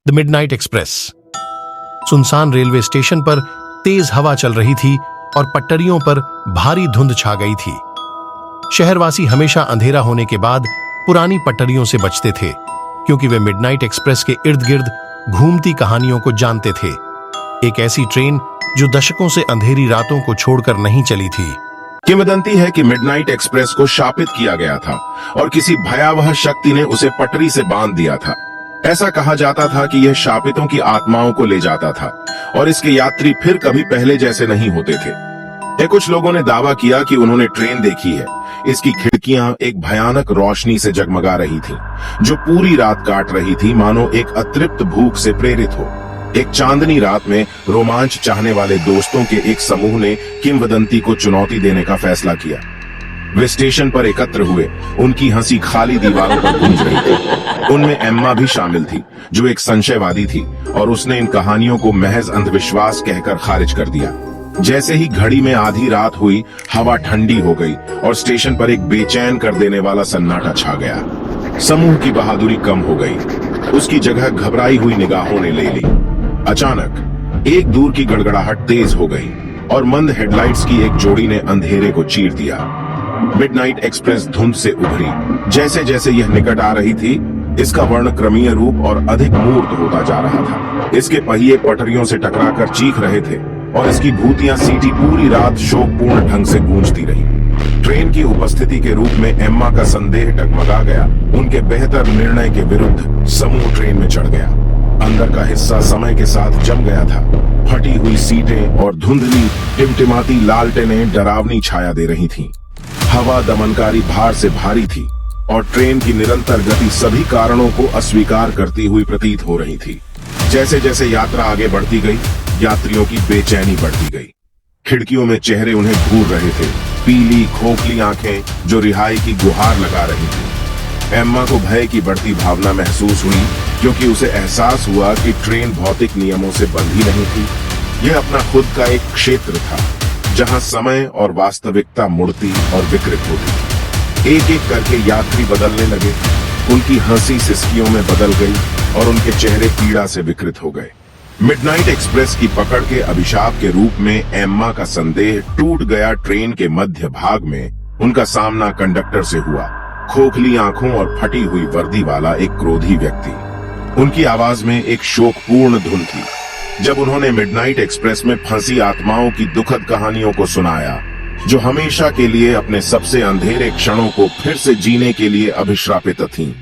The midnight express. सुनसान railway station पर तेज हवा चल रही थी और पटरियों पर भारी धुंध छा गई थी। शहरवासी हमेशा अंधेरा होने के बाद पुरानी पटरियों से बचते थे, क्योंकि वे मिडनाइट एक्सप्रेस के इर्द गिर्द घूमती कहानियों को जानते थे। एक ऐसी ट्रेन जो दशकों से अंधेरी रातों को छोड़कर नहीं चली थी। किंवदंती है कि मिडनाइट एक्सप्रेस को शापित किया गया था और किसी भयावह शक्ति ने उसे पटरी से बांध दिया था। ऐसा कहा जाता था कि यह शापितों की आत्माओं को ले जाता था और इसके यात्री फिर कभी पहले जैसे नहीं होते थे। कुछ लोगों ने दावा किया कि उन्होंने ट्रेन देखी है। इसकी खिड़कियां एक भयानक रोशनी से जगमगा रही थी, जो पूरी रात काट रही थी, मानो एक अतृप्त भूख से प्रेरित हो। एक चांदनी रात में रोमांच चाहने वाले दोस्तों के एक समूह ने किंवदंती को चुनौती देने का फैसला किया। वे स्टेशन पर एकत्र हुए। उनकी हंसी खाली दीवारों पर गूंज रही थी। उनमें एम्मा भी शामिल थी, जो एक संशयवादी थी, और उसने इन कहानियों को महज अंधविश्वास कहकर खारिज कर दिया। जैसे ही घड़ी में आधी रात हुई, हवा ठंडी हो गई और स्टेशन पर एक बेचैन कर देने वाला सन्नाटा छा गया। समूह की बहादुरी कम हो गई। उसकी जगह घबराई हुई निगाहों ने ले ली। अचानक एक दूर की गड़गड़ाहट तेज हो गई और मंद हेडलाइट्स की एक जोड़ी ने अंधेरे को चीर दिया। मिडनाइट एक्सप्रेस धुंध से उभरी। जैसे जैसे यह निकट आ रही थी, इसका वर्णक्रमीय रूप और अधिक मूर्त होता जा रहा था। इसके पहिए पटरियों से टकराकर चीख रहे थे और इसकी भूतियां सीटी पूरी रात शोकपूर्ण ढंग से गूंजती रही। ट्रेन की उपस्थिति के रूप में एम्मा का संदेह डगमगा गया। उनके बेहतर निर्णय के विरुद्ध समूह ट्रेन में चढ़ गया। अंदर का हिस्सा समय के साथ जम गया था। फटी हुई सीटें और धुंधली टिमटिमाती लालटेनें डरावनी छाया दे रही थीं। हवा दमनकारी भार से भारी थी और ट्रेन की निरंतर गति सभी कारणों को अस्वीकार करती हुई प्रतीत हो रही थी। जैसे जैसे यात्रा आगे बढ़ती गई, यात्रियों की बेचैनी बढ़ती गई। खिड़कियों में चेहरे उन्हें घूर रहे थे, पीली खोखली आंखें जो रिहाई की गुहार लगा रही थी। एम्मा को भय की बढ़ती भावना महसूस हुई, क्योंकि उसे एहसास हुआ कि ट्रेन भौतिक नियमों से बंधी नहीं थी। यह अपना खुद का एक क्षेत्र था, जहां समय और वास्तविकता मुड़ती और विकृत होती। एक एक करके यात्री बदलने लगे। उनकी हंसी सिसकियों में बदल गई और उनके चेहरे पीड़ा से विकृत हो गए। मिडनाइट एक्सप्रेस की पकड़ के अभिशाप के रूप में एम्मा का संदेह टूट गया। ट्रेन के मध्य भाग में उनका सामना कंडक्टर से हुआ। खोखली आंखों और फटी हुई वर्दी वाला एक क्रोधी व्यक्ति। उनकी आवाज में एक शोकपूर्ण धुन थी। जब उन्होंने मिडनाइट एक्सप्रेस में फंसी आत्माओं की दुखद कहानियों को सुनाया, जो हमेशा के लिए अपने सबसे अंधेरे क्षणों को फिर से जीने के लिए अभिश्रापित थीं।